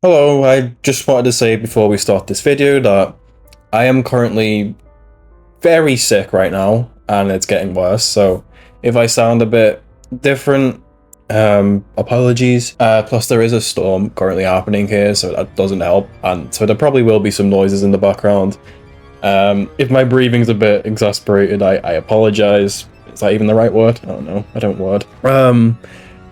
Hello, I just wanted to say before we start this video that I am currently very sick right now and it's getting worse, so if I sound a bit different, apologies. Plus there is a storm currently happening here, so that doesn't help, and so there probably will be some noises in the background. If my breathing's a bit exasperated, I apologize. Is that even the right word? I don't know, I don't word.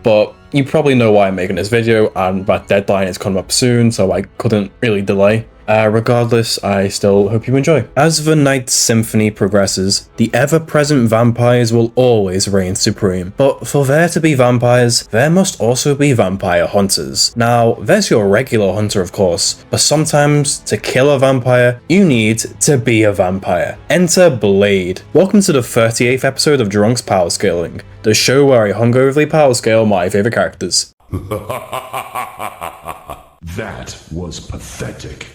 But you probably know why I'm making this video, and that deadline is coming up soon, so I couldn't really delay. Regardless, I still hope you enjoy. As the Night Symphony progresses, the ever-present vampires will always reign supreme. But for there to be vampires, there must also be vampire hunters. Now, there's your regular hunter, of course, but sometimes to kill a vampire, you need to be a vampire. Enter Blade. Welcome to the 38th episode of Drunk's Powerscaling, the show where I hungoverly powerscale my favorite characters. That was pathetic.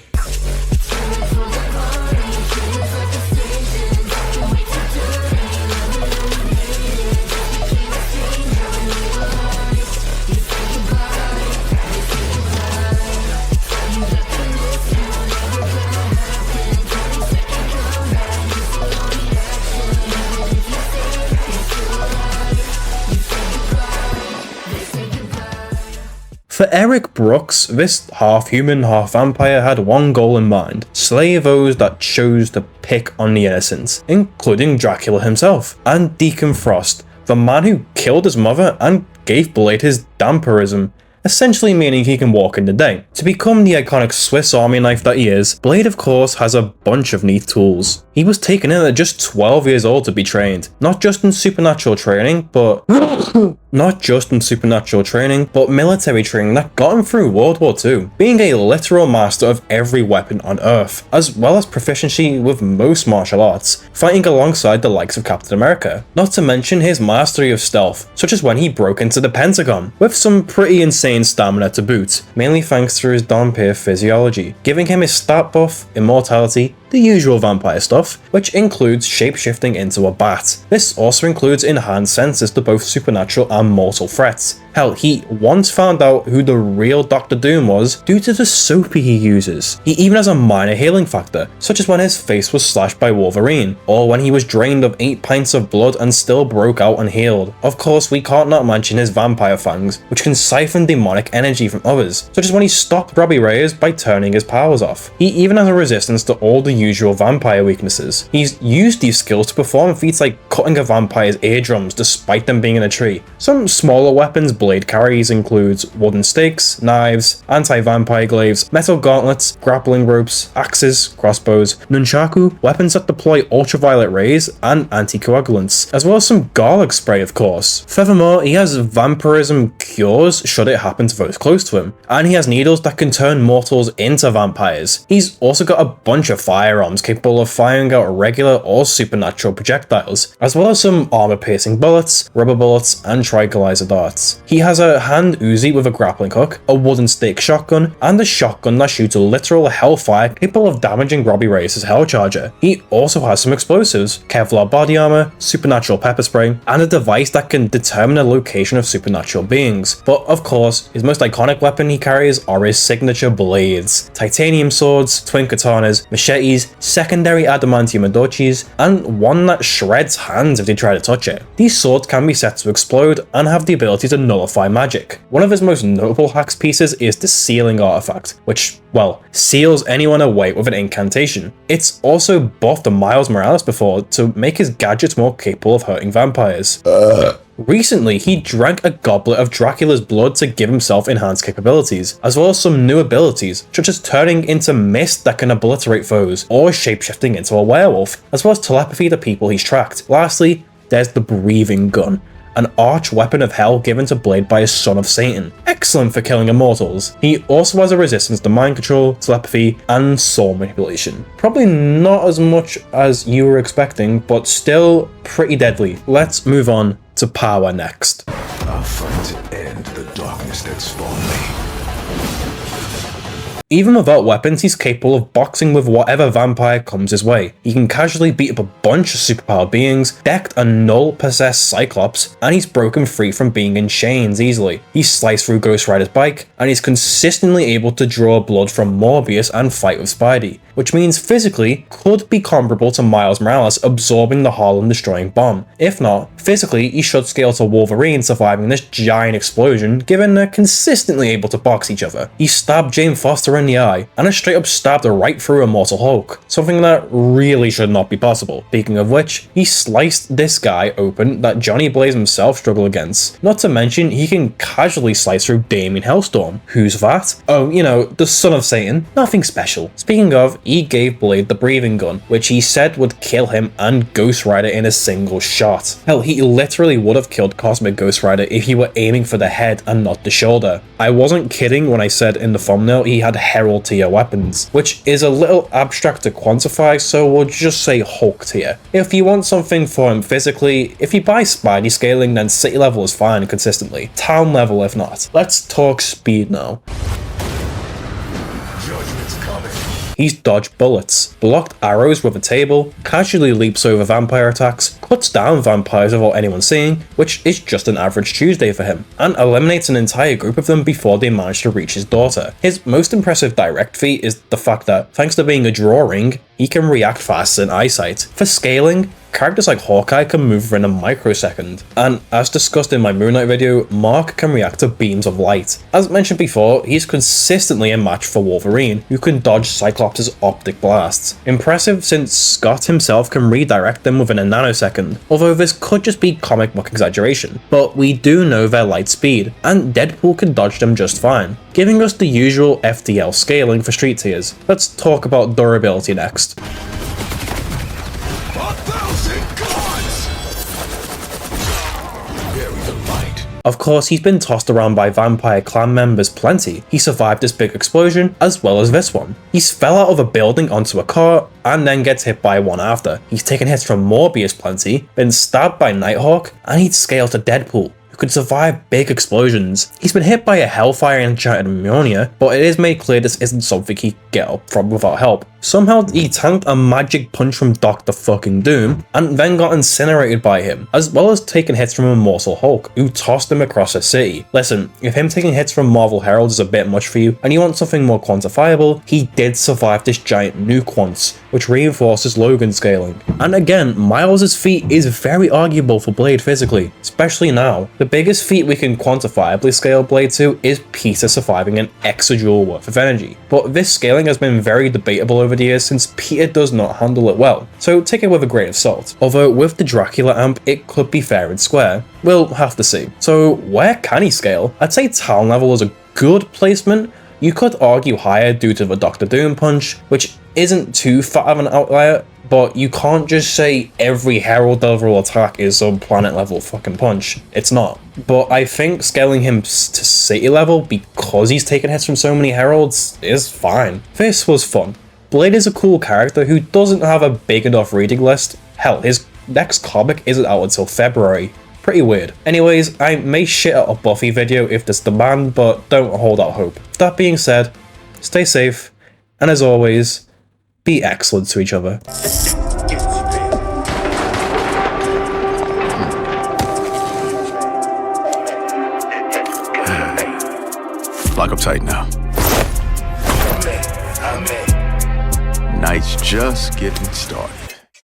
For Eric Brooks, this half-human, half-vampire had one goal in mind: slay those that chose to pick on the innocent, including Dracula himself, and Deacon Frost, the man who killed his mother and gave Blade his vampirism, essentially meaning he can walk in the day. To become the iconic Swiss Army knife that he is, Blade of course has a bunch of neat tools. He was taken in at just 12 years old to be trained, not just in supernatural training, but military training that got him through World War II, being a literal master of every weapon on Earth, as well as proficiency with most martial arts, fighting alongside the likes of Captain America. Not to mention his mastery of stealth, such as when he broke into the Pentagon, with some pretty insane stamina to boot, mainly thanks to his Dhampir physiology, giving him his stat buff, immortality, the usual vampire stuff, which includes shapeshifting into a bat. This also includes enhanced senses to both supernatural and mortal threats. Hell, he once found out who the real Doctor Doom was due to the soap he uses. He even has a minor healing factor, such as when his face was slashed by Wolverine, or when he was drained of 8 pints of blood and still broke out and healed. Of course, we can't not mention his vampire fangs, which can siphon demonic energy from others, such as when he stopped Robbie Reyes by turning his powers off. He even has a resistance to all the usual vampire weaknesses. He's used these skills to perform feats like cutting a vampire's eardrums despite them being in a tree. Some smaller weapons Blade carries includes wooden stakes, knives, anti-vampire glaives, metal gauntlets, grappling ropes, axes, crossbows, nunchaku, weapons that deploy ultraviolet rays, and anticoagulants, as well as some garlic spray, of course. Furthermore, he has vampirism cures should it happen to those close to him, and he has needles that can turn mortals into vampires. He's also got a bunch of firearms capable of firing out regular or supernatural projectiles, as well as some armor-piercing bullets, rubber bullets, and tranquilizer darts. He has a hand Uzi with a grappling hook, a wooden stake shotgun, and a shotgun that shoots a literal hellfire capable of damaging Robbie Reyes' Hellcharger. He also has some explosives, Kevlar body armor, supernatural pepper spray, and a device that can determine the location of supernatural beings. But of course, his most iconic weapon he carries are his signature blades: titanium swords, twin katanas, machetes, secondary adamantium adochis, and one that shreds hands if they try to touch it. These swords can be set to explode and have the ability to nullify magic. One of his most notable hacks pieces is the sealing artifact, which, well, seals anyone away with an incantation. It's also buffed the Miles Morales before to make his gadgets more capable of hurting vampires. Recently, he drank a goblet of Dracula's blood to give himself enhanced capabilities, as well as some new abilities, such as turning into mist that can obliterate foes, or shapeshifting into a werewolf, as well as telepathy to people he's tracked. Lastly, there's the breathing gun, an arch weapon of hell given to Blade by a son of Satan. Excellent for killing immortals. He also has a resistance to mind control, telepathy, and soul manipulation. Probably not as much as you were expecting, but still pretty deadly. Let's move on to power next. I'll fight to end the darkness that spawned me. Even without weapons, he's capable of boxing with whatever vampire comes his way. He can casually beat up a bunch of superpowered beings, decked a null-possessed Cyclops, and he's broken free from being in chains easily. He sliced through Ghost Rider's bike, and he's consistently able to draw blood from Morbius and fight with Spidey, which means physically could be comparable to Miles Morales absorbing the Harlem-destroying bomb. If not, physically he should scale to Wolverine surviving this giant explosion, given they're consistently able to box each other. He stabbed Jane Foster in the eye, and has straight up stabbed her right through Immortal Hulk, something that really should not be possible. Speaking of which, he sliced this guy open that Johnny Blaze himself struggled against. Not to mention, he can casually slice through Damien Hellstorm. Who's that? Oh, you know, the son of Satan. Nothing special. Speaking of, he gave Blade the breathing gun, which he said would kill him and Ghost Rider in a single shot. Hell, he literally would have killed Cosmic Ghost Rider if he were aiming for the head and not the shoulder. I wasn't kidding when I said in the thumbnail he had Herald tier weapons, which is a little abstract to quantify, so we'll just say Hulk tier. If you want something for him physically, if you buy Spidey scaling, then city level is fine consistently. Town level if not. Let's talk speed now. He's dodged bullets, blocked arrows with a table, casually leaps over vampire attacks, cuts down vampires without anyone seeing, which is just an average Tuesday for him, and eliminates an entire group of them before they manage to reach his daughter. His most impressive direct feat is the fact that, thanks to being a drawing, he can react faster than eyesight. For scaling, characters like Hawkeye can move within a microsecond, and as discussed in my Moon Knight video, Mark can react to beams of light. As mentioned before, he's consistently a match for Wolverine, who can dodge Cyclops' optic blasts. Impressive since Scott himself can redirect them within a nanosecond, although this could just be comic book exaggeration, but we do know their light speed, and Deadpool can dodge them just fine, giving us the usual FTL scaling for street tiers. Let's talk about durability next. Of course, he's been tossed around by vampire clan members plenty. He survived this big explosion, as well as this one. He's fell out of a building onto a car, and then gets hit by one after. He's taken hits from Morbius plenty, been stabbed by Nighthawk, and he'd scale to Deadpool, who could survive big explosions. He's been hit by a Hellfire enchanted ammonia, but it is made clear this isn't something he could get up from without help. Somehow he tanked a magic punch from Dr. fucking Doom, and then got incinerated by him, as well as taking hits from Immortal Hulk, who tossed him across a city. Listen, if him taking hits from Marvel Herald is a bit much for you, and you want something more quantifiable, he did survive this giant nuke once, which reinforces Logan's scaling. And again, Miles' feat is very arguable for Blade physically, especially now. The biggest feat we can quantifiably scale Blade to is Peter surviving an exajoule worth of energy, but this scaling has been very debatable over the years since Peter does not handle it well, so take it with a grain of salt. Although with the Dracula amp it could be fair and square, we'll have to see. So where can he scale? I'd say town level is a good placement. You could argue higher due to the Dr. Doom punch, which isn't too far of an outlier, but you can't just say every Herald level attack is some planet level fucking punch. It's not. But I think scaling him to city level because he's taken hits from so many Heralds is fine. This was fun. Blade is a cool character who doesn't have a big enough reading list. Hell, his next comic isn't out until February. Pretty weird. Anyways, I may shit out a Buffy video if there's demand, but don't hold out hope. That being said, stay safe, and as always, be excellent to each other. Lock up tight now. Night's just getting started.